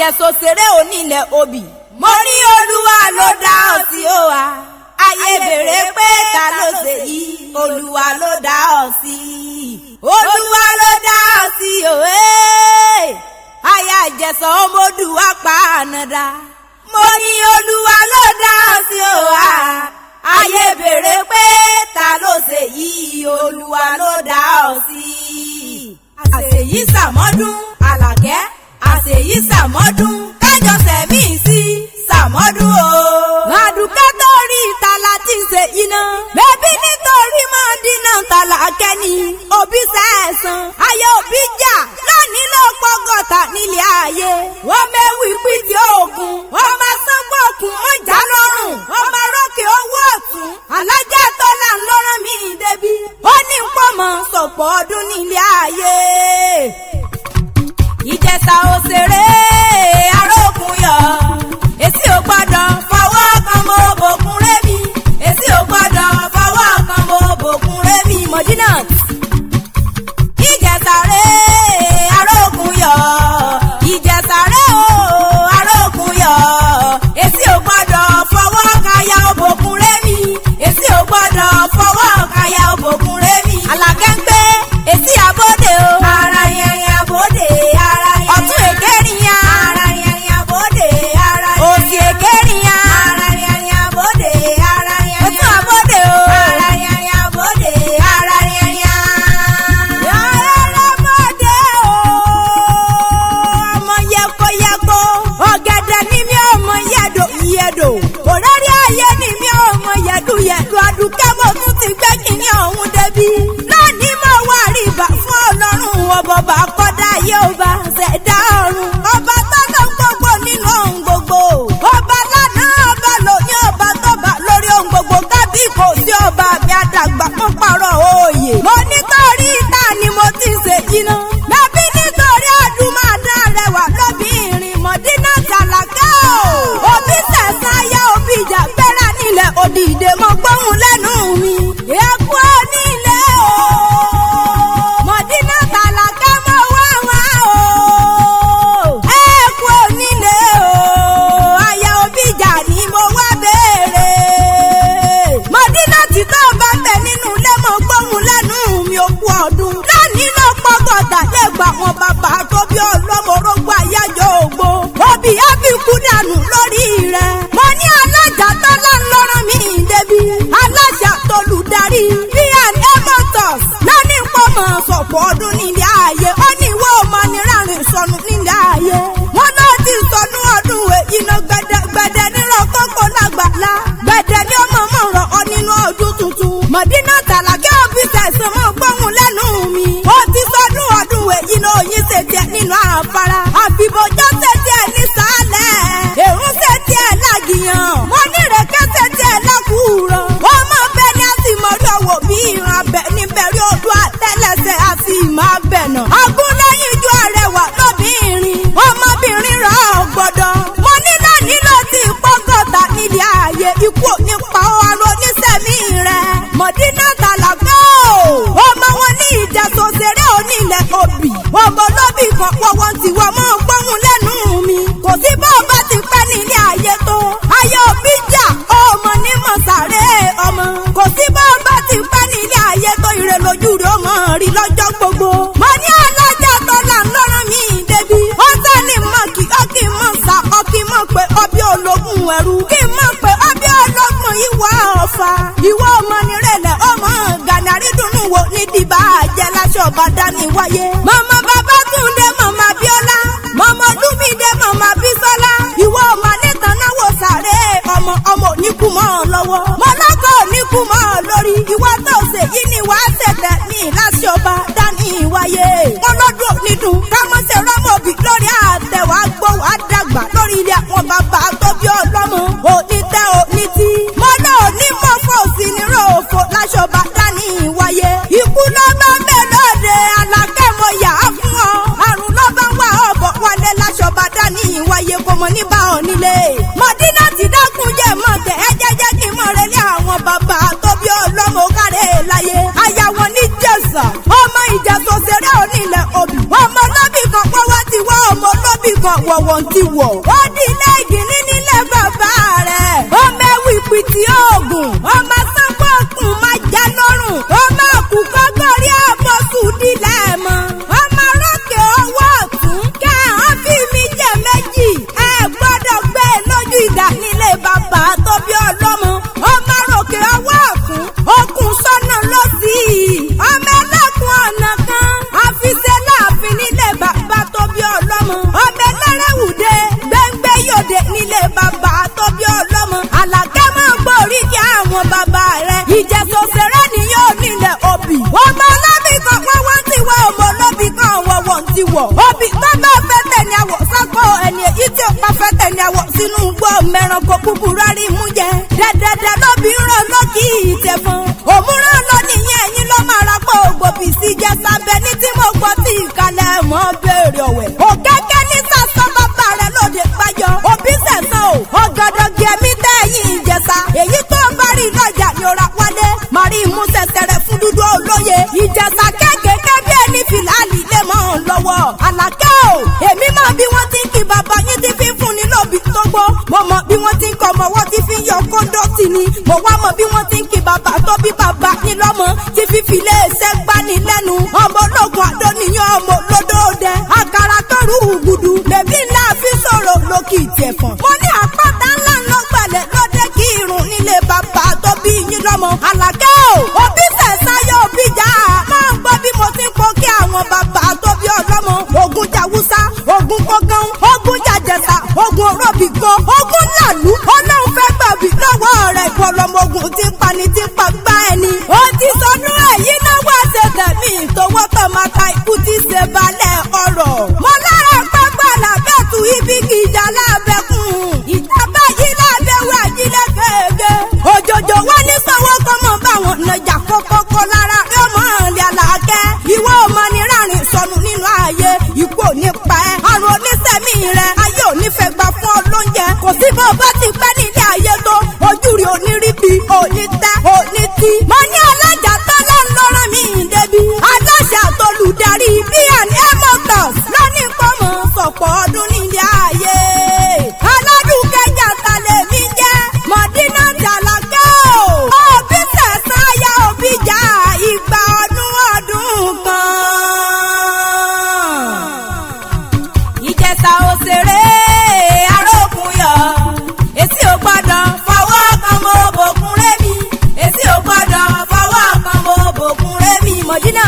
ìjẹ̀sòsèré onílẹ̀ obì. mo ní olúwa ló dá ọ sí o wa. ayé bèrè pé ta ló ṣe yìí. olúwa ló dá ọ sí. olúwa ló dá ọ sí o. aya ìjẹ̀sọ̀ ọmọdù apá ànàdá. mo ní olúwa ló dá ọ sí o wa. ayé bèrè pé ta ló ṣe yìí. olúwa ló dá ọ sí. àṣèyí sàmọ́dún àlàkẹ́. àṣèyí sàmọ́dún kájọ sẹ̀mí sí sàmọ́dún o. àdùkẹ́ tó rí ìtàlá tí ń ṣe iná. bẹ́bí nítorí máa dínà tàlà kẹ́ni. òbí sẹ́ẹ̀sán ayé òbí jà lónìí ló pọ́gọ́ta nílé ayé. wọ́n mẹ́wù ìpìtì oògùn. wọ́n máa sán pọ̀kùn ó jà lọ́rùn. wọ́n máa rókè owó ọ̀tún. alájà tó là ń lọ́rọ̀ mi débi. ó ní pọ́mọ sọ̀pọ̀ ọdún nílé ayé. Ìjẹ̀ṣà òṣèré arókun yọ. èsì ò gbọ́dọ̀ fọwọ́ kan mọ́ òbòkun rémi. èsì ò gbọ́dọ̀ fọwọ́ kan mọ́ òbòkun rémi. Mọ̀dínàt. Ìjẹ̀ṣà ré arókun yọ. Ìjẹ̀ṣà ré o arókun yọ. èsì ò gbọ́dọ̀ fọwọ́ kaya òbòkun rémi. èsì ò gbọ́dọ̀ fọwọ́ kaya òbòkun rémi. Àlàkẹ́ ń gbé èsì àbódè o. ara yẹn yẹn àbódè. ọ̀tún èkéríyà. ara yẹn yẹn àbódè. ara yẹn òsì èkéríyà. ara yẹn yẹn àbódè. ara yẹn yẹn ọ̀tún àbódè o. ara yẹn yẹn àbódè. ara yẹn yẹn. yàrá lọ́mọdé o. ọmọ yẹkoyẹko. ọ̀gẹ̀dẹ̀ ni mi ọmọ yẹ̀dò yẹ̀dò. òrẹ́rẹ́ ayé ni mi ọmọ yẹ̀dù yẹ̀dù. àdùkẹ́ mo tún ti gbé kínní ọ̀hún débi. lónìí mo wá rí ibà fún ọlọ́run ọbọ̀bà kọ́dá yóò bá ṣẹ̀dá ọ̀run. ọba tọ́lọ́ gbogbo nínú ohun gbogbo. ọba lánàá ọba lóní ọba tọ́ba lórí ohun gbogbo. kábí kò sí ọba mi àdàgbà fún pàrọ̀ òye. mo nítorí ìta ni mo ti ṣe jiná. bẹ́bí nítorí ọdún máa dá rẹwà lóbìnrin. Mọ̀dínà Àlàkẹ́ o. òbí sẹ̀sán ayé òbí ìjà gbéra nílẹ̀ òdìdè mọ́ gbóhùn lẹ́nu mi. èkó onílé o. Mọ̀dínà Àlàkẹ́ mọ́ wá wá o. èkó onílé o. ayé òbí ìjà ni mo wá béèrè. Mọ̀dínà tí tó bá bẹ̀ nínú ilé mọ́ gbóhùn lẹ́nu mi òkú ọdún. lónìí ló pọ́gọ́ta lè gbà wọn bàbá tó bí ọlọ́mọ orógbó ayájọ́ ògbó. òbí á fi kú dànù lórí rẹ̀. mo ní alájà tọ́lá ń lọ́rọ̀ mi débi. alájà tolùdarí B&A Motors lónìí pọ́mọ sọ̀pọ̀ ọdún nílé ayé. ó ní ìwọ ọmọ nírànrìn sọnù nílé ayé. wọn náà ti sọnù ọdún èyí náà gbẹdẹgbẹdẹ nírọ̀ kókó lágbàlá. gbẹdẹ ní ọmọ mọ̀rọ̀ ọ nínú ọdún tuntun. Mọ̀dínà Àlàkẹ́ òbí sẹ̀sán mọ́ gbóhùn lẹ́nu mi. ó ti sọdún ọdún èyí náà oyin ṣètì nínú àfárá. àfìbọjọ́ ṣètì ní sálẹ̀. èrún ṣètì lágìyàn. mo ní ìrèké ṣètì lákùúrọ̀. ó mọ bẹ́ẹ̀ ni a sì mọ lọ́wọ́ bí ìran abẹ níbẹ̀rẹ̀ odò àtẹ́lẹsẹ̀ a sì máa bẹ̀ nà. agúnlẹ́yìn ju àrẹwà lóbìnrin. ọmọbìnrin rà ọ́ gbọ́dọ̀. mo ní náà nílò tí pọ́gọ́ta nídìí ààyè ikú nípa ọrọ̀ oníṣẹ́mi rẹ̀. Mọ̀dínà Àlàkẹ́ o. ọmọ wọn ní ìjẹ̀sòsèré onílẹ̀ obì. ọmọ olóbì kan pọ̀wọ́ tí wọ́n mọ́ gbóhùn lẹ́nu mi. kò sí bó bá ti pẹ́ nílé ayé tó. ayé òbí jà ọmọ ní mọ̀sáré ọmọ. kò sí bó bá ti pẹ́ nílé ayé tó. ire lójú rẹ̀ ọmọ rí lọ́jọ́ gbogbo. mo ní alájà tó là ń lọ́rọ̀ mi débi. ó sẹ́ni mọ̀ kí ó kì í mọ̀ sá ọ kì í mọ̀ pé ọbẹ̀ ológun ẹ̀rú. kì í mọ̀ pé ọbẹ̀ ológun ìwà ọ̀fà. ìwọ ọmọ nírẹ̀lẹ̀ ọmọ gànàrí dùnú wo ní dìbà jẹ́ láṣọ bàdá ní wáyé. màmá Babátúndé màmá Bíọ́lá. màmá Olúmídé màmá Bísọ́lá. ìwọ ọmọ nìkan náwó sàré ọmọ oníkú mọ́ ọ lọ́wọ́. mọ́lọ́kọ̀ oníkú mọ́ ọ lórí. ìwọ tó ṣe yìí ni wàá ṣẹ̀tẹ̀ ní láṣọ bàdá ní wáyé. ọlọ́dún onídùn kámọ́sẹ̀ rọ́mọ̀bì lórí àtẹ̀wá gbó wàá dàgbà lórí ilé àwọn bàbá tó bí ọlọ́mọ. onítẹ̀ onítí. mọ́lọ́ onímọ̀ fòsì nírò òfò láṣọ bàdá ní wáyé. ikú ló bá ń bẹ̀ lóde Àlàkẹ́ mo yà á fún ọ. àrùn ló bá ń wá ọ̀bọ̀ wálé láṣọ bàdá ní ìwáyé kò mọ̀ ní bá ọ nílé. Mọ̀dínà ti dákun jẹ́ mọ̀ tẹ̀ ẹ́ jẹ́jẹ́ kí n mọ̀ rẹ̀ lé àwọn bàbá tó bí ọlọ́mọ kárẹ̀ láyé. aya wọn ní Ìjẹ̀ṣà ọmọ Ìjẹ̀ṣòsèré onílẹ̀ obì. ọmọ olóbì kan pọ́wọ́ ti wá ọmọ olóbì kan wọ̀wọ̀ ti wọ̀. ó di ilé ìgìní nílé bàbá rẹ̀. ọmọ ẹ̀wù ìpìtì oògùn. ọmọ sọ́kọ̀ọ̀kùn máa já lọ́rùn. ọmọ àkùkọ gọ́rí àbọ̀sùn dílẹ̀ mọ́. ọmọ rókè ọwọ́ ọ̀tún. kẹ́hán fi mi jẹ méjì. ẹ gbọ́dọ̀ gbé lójú ìdá nílé bàbá tó bí ọlọ́mọ. ọmọ rókè ọwọ́ ọ̀tún. okùn sọ́nà lọ sí i. ọmọ ẹlẹ́kùn ọ̀nà kan. àfiṣẹ́ láàfin nílé bàbá tó bí ọlọ́mọ. ọmọ ẹlẹ́rẹ̀wùdé gbẹ́ngbẹ́ yòdè nílé bàbá tó bí ọlọ́mọ. àlàkẹ́ máa gbórí kí àwọn bàbá rẹ̀. ìjẹsọ̀sẹ̀rẹ̀ ni yóò nílẹ̀ òbí. ọmọ ọlọ́bì kan wọ́n ti wọ ọmọ ọlọ́bì kan wọ́n ti wọ̀. òbí tó bá fẹ́ tẹ̀lé àwọ̀ sápò ẹni èyí tí ó pa fẹ́ tẹ̀lé àwọ̀ sínú gbọ́ mẹ́ranko kúkúrú rárí mú jẹ. dẹ́dẹ́dẹ́ lóbi ń rán lókì ìtẹ̀fọ́n. òmùrán lọ nìyẹn ẹ̀yin ló máa ra pọ̀ ògbòbí sí jẹ́ sábẹ́ ní tí mo gbọ́ tí ìkàlẹ̀ mọ́ béèrè ọ̀wẹ̀. òkèké ní sàṣọ bàbá rẹ̀ lóde pàjọ. òbí sẹ̀sán o ọ̀gọ̀dọ̀ gẹ̀mí tẹ̀yìn ìjẹsà. èyí tó bá rí lọ́jà ni ó ra wálé. màrí mú sẹ̀sẹ̀rẹ̀ fún dúdú olóye. ìjẹsà kéékèèké bí ẹni fìlàlì lè mọ́ ọ lọ́wọ́. àlàkẹ́ o èmi mọ̀ bí wọ́n ti ń kí bàbá yín ti fi ń fún ni lóbi tó gbó. mo mọ̀ bí wọ́n ti ń kọ́ ọmọ wọ́n ti fi ń yọ kóńdó sí ni. mo wá mọ̀ bí wọ́n ti ń kí bàbá tó bí bàbá yín lọ́mọ ti fi filé ẹsẹ̀ gbani lẹ́nu. ọmọ ológun àdóníyàn ọmọ olódóde. àkàrà kọrù gudu lèmi ńlá fi sọ̀rọ̀ lókì ìtẹ̀fọ̀n. mo ní àpáta ńlá lọ́gbàlẹ̀ lọ́dẹ kí irun nílé bàbá tó bí yín lọ́mọ. àlàkẹ́ o òbí sẹ̀sán yóò bí jà. máa gbọ́ bí mo ti ń pọ́ kí àwọn bàbá tó bí ọlọ́mọ. ogun jàwúsá ogun kọ́gán ogun jàjẹsà ogun òròbìgbò ogun làlú. ọlọ́run fẹ́ gbàgbé lọ́wọ́ rẹ̀ ìbọ̀lọ́mọ ogun ti pani ti pa gbá ẹni. ó ti sọnù èyí náà wá ṣe tẹ̀mí ìtòwọ́ tọmọta ikú ti ṣe balẹ̀ ọ̀rọ̀. mo lára pápá làbẹ́tù ibi kìjà lábẹ́kùn. ìjàmbá yìí lábẹ́wò àjílẹ̀ kéèké. òjòjò wọn ní sọ́wọ́ kọ́mọ báwọn nàjà kọ́kọ́kọ́ lára yóò mọ̀ ọ́n lé Àlàkẹ́. ìwọ ọmọ ní rárín sọnù nínú ààyè ikú ò ní pa ẹ́. àrùn oníṣẹ́mí rẹ̀ ayé ò ní fẹ́ gbà fún ọ lóúnjẹ. kò sí bó bá ti pẹ́ nílé ayé tó ojú rí oníríbi òní tẹ́ òní tí. mo ní alájà tọ́lá ń lọ́rọ̀ mi débi. aláṣẹ àtolùdarí B&A Motors lónìí kọ́mọ sọ̀pọ̀ ọdún nílé ayé. aládùúkẹ́jà talẹ̀ mi jẹ́ Mọ̀dínà Àlàkẹ́ o. òbí sẹ̀sán ayá òbí jà ìgbà ọdún kan. ìjẹsà òṣèré arókùn yọ. èsì ò gbọ́dọ̀ fọwọ́ kan mọ́ bòkun rémi. èsì ò gbọ́dọ̀ fọwọ́ kan mọ́ bòkun rémi. Mọ̀dínà